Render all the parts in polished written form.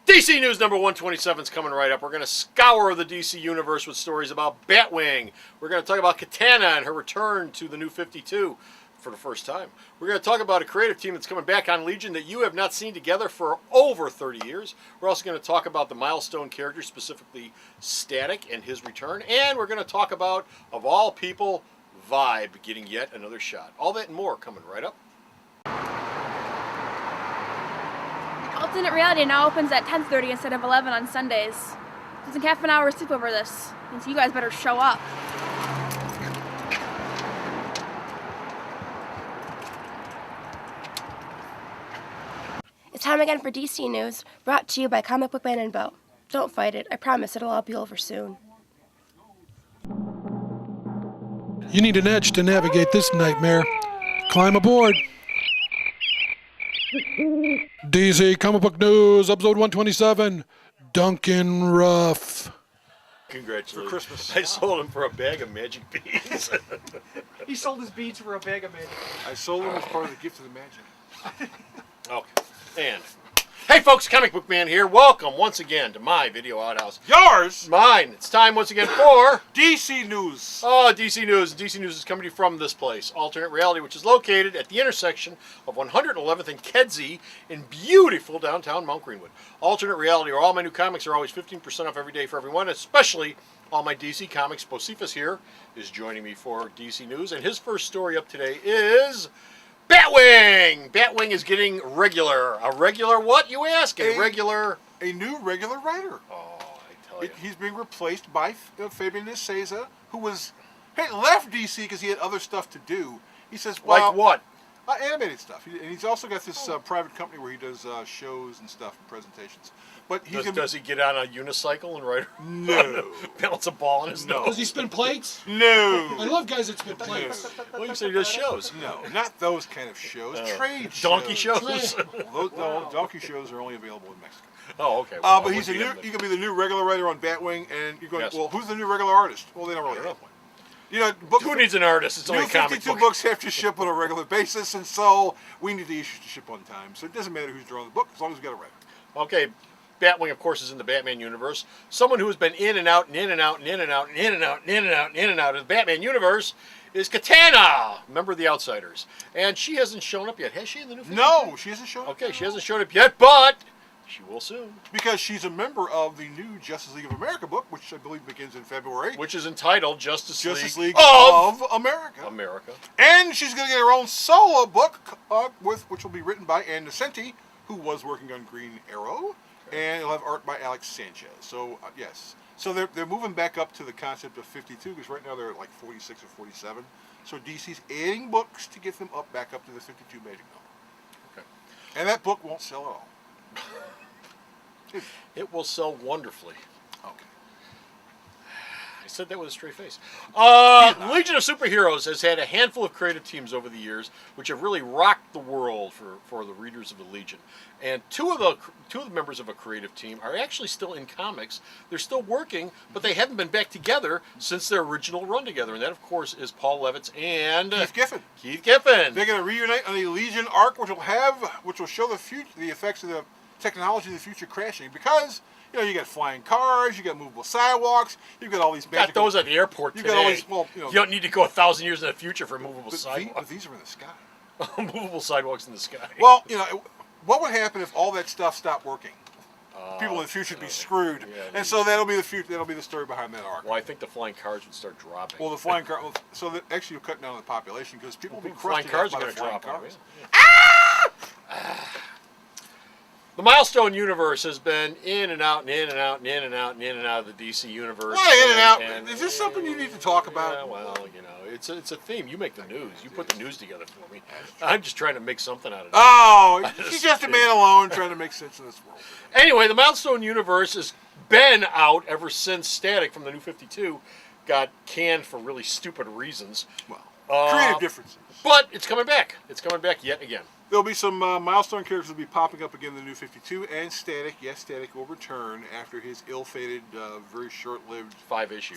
DC News number 127 is coming right up. We're going to scour the DC universe with stories about Batwing. We're going to talk about Katana and her return to the New 52 for the first time. We're going to talk about a creative team that's coming back on Legion that you have not seen together for over 30 years. We're also going to talk about the Milestone character, specifically Static and his return. And we're going to talk about, of all people, Vibe getting yet another shot. All that and more coming right up. Alternate Reality now opens at 10:30 instead of 11 on Sundays. There's like half an hour sleep over this, and so you guys better show up. It's time again for DC News, brought to you by Comic Book Man and Bo. Don't fight it. I promise it'll all be over soon. You need an edge to navigate this nightmare. Climb aboard. DC Comic Book News, episode 127, Duncan Ruff. Congratulations. For Christmas. I sold him for a bag of magic beads. He sold his beads for a bag of magic. I sold them as part of the gift of the magic. Okay. And hey folks, Comic Book Man here. Welcome once again to my video outhouse. Yours! Mine. It's time once again for DC News. Oh, DC News. DC News is coming to you from this place, Alternate Reality, which is located at the intersection of 111th and Kedzie in beautiful downtown Mount Greenwood. Alternate Reality, where all my new comics are always 15% off every day for everyone, especially all my DC comics. Bocephus here is joining me for DC News, and his first story up today is Batwing! Batwing is getting regular. A regular what, you ask? A new regular writer. Oh, I tell you. He's being replaced by Fabian Nicieza, who left DC because he had other stuff to do. He says, well, like what? Animated stuff. And he's also got this private company where he does shows and stuff and presentations. But Does he get on a unicycle and ride? No. Balance a ball in his nose? Does he spin plates? No. I love guys that spin plates. Well, you said he does shows. No, not those kind of shows. Trade Donkey shows. No, donkey shows are only available in Mexico. Oh, okay. But he's he could be the new regular writer on Batwing, and you're going, Yes. well, who's the new regular artist? Well, they don't really have one. You know, books, Who needs an artist? It's only new a comic 52 book. books have to ship on a regular basis, and so we need the issues to ship on time. So it doesn't matter who's drawing the book, as long as we got a writer. Okay, Batwing, of course, is in the Batman universe. Someone who has been in and out and in and out and in and out and in and out and in and out and in and out of the Batman universe is Katana, member of the Outsiders. And she hasn't shown up yet. Has she in the new 52? No, she hasn't shown up. Okay, she hasn't shown up yet, but she will soon. Because she's a member of the new Justice League of America book, which I believe begins in February. Which is entitled Justice League of America. America. And she's going to get her own solo book, which will be written by Ann Nocenti, who was working on Green Arrow. And it'll have art by Alex Sanchez. So, yes. So they're moving back up to the concept of 52, because right now they're at like 46 or 47. So DC's adding books to get them back up to the 52 magic number. Okay. And that book won't sell at all. It will sell wonderfully. Okay. I said that with a straight face. Legion of Superheroes has had a handful of creative teams over the years, which have really rocked the world for the readers of the Legion. And two of the members of a creative team are actually still in comics. They're still working, but they haven't been back together since their original run together. And that, of course, is Paul Levitz and Keith Giffen. They're going to reunite on the Legion arc, which will show the effects of the technology of the future crashing, because you got flying cars, you got movable sidewalks, you've got all these magical... Got those at the airport today. You got all these small... You don't need to go 1,000 years in the future for movable sidewalks. But these are in the sky. Movable sidewalks in the sky. Well, what would happen if all that stuff stopped working? People in the future would be screwed, and so that'll be the future. That'll be the story behind that arc. Well, I think the flying cars would start dropping. Well, the flying car. So that actually you're cutting down on the population, because people will be flying crushed cars are by going the to flying drop. cars. The Milestone universe has been in and out and in and out and in and out and in and out of the DC universe. Why in and out? Is this something you need to talk about? Yeah, well, it's a theme. You make the news. You put the news together for me. I'm just trying to make something out of it. Oh, he's just a man alone trying to make sense of this world. Anyway, the Milestone universe has been out ever since Static from the New 52 got canned for really stupid reasons. Well, creative differences. But it's coming back. It's coming back yet again. There'll be some Milestone characters will be popping up again in the New 52, and Static. Yes, Static will return after his ill-fated, very short-lived 5-issue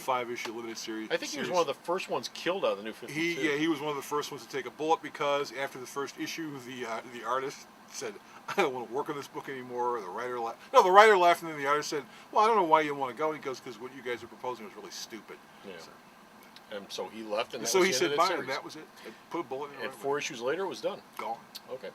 limited series. I think he was one of the first ones killed out of the New 52. He was one of the first ones to take a bullet, because after the first issue, the artist said, I don't want to work on this book anymore. The writer laughed. No, the writer laughed, and then the artist said, well, I don't know why you want to go. He goes, because what you guys are proposing is really stupid. Yeah. And so he left, and that So was he the said end of bye, the and series. that was it. They put a bullet in it. And 4 issues later, it was done. Gone. Okay.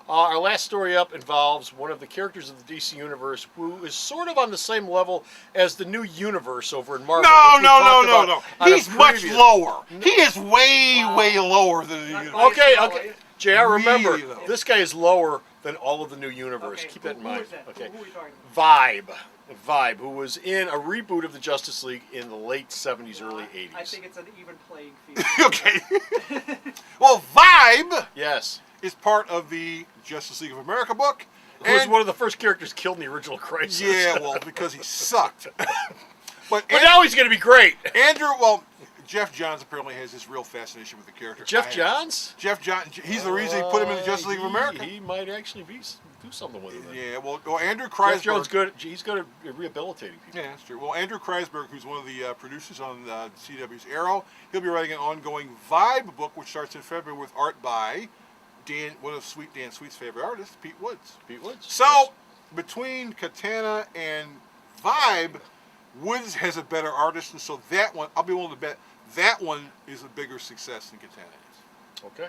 Our last story up involves one of the characters of the DC Universe who is sort of on the same level as the new universe over in Marvel. No, which we no, no, talked no, about no. on a He's much previous- lower. He is way lower than the universe. Okay, okay. JR, remember, Really low. this guy is lower than all of the new universe. Okay, Keep that in who mind. is that? Okay. Who are we talking about? Vibe, who was in a reboot of the Justice League in the late 70s, early 80s. I think it's an even playing field. Okay. Well, Vibe Yes. is part of the Justice League of America book. Who was And- one of the first characters killed in the original Crisis. Yeah, well, because he sucked. But But now he's going to be great. Andrew, well, Jeff Johns apparently has this real fascination with the character. Jeff I- Johns? Jeff Johns, he's the reason he put him in the Justice League of America. He might actually do something with him. Then. Yeah, well, Andrew Jeff Kreisberg. Jones good. He's good at rehabilitating people. Yeah, that's true. Well, Andrew Kreisberg, who's one of the producers on CW's Arrow, he'll be writing an ongoing Vibe book, which starts in February with art by one of Dan Sweet's favorite artists, Pete Woods. Pete Woods. So, between Katana and Vibe, Woods has a better artist, and so that one, I'll be willing to bet that one is a bigger success than Katana is. Okay.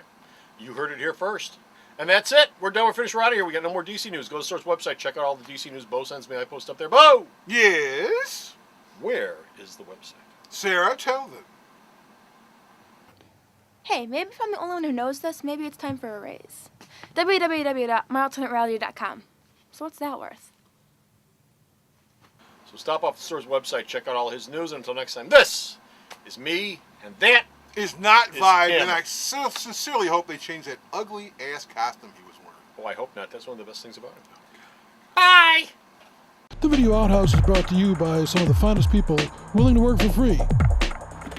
You heard it here first. And that's it. We're done. We're finished. We're out of here. We got no more DC news. Go to the Source website. Check out all the DC news Bo sends me. I post up there. Bo! Yes? Where is the website? Sarah, tell them. Hey, maybe if I'm the only one who knows this, maybe it's time for a raise. www.myalternatereality.com. So what's that worth? So stop off the Source website. Check out all his news. And until next time, this is me, and that Is not Is Vibe, him. and I sincerely hope they change that ugly ass costume he was wearing. Oh, I hope not. That's one of the best things about it. Bye! The Video Outhouse is brought to you by some of the finest people willing to work for free.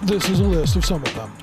This is a list of some of them.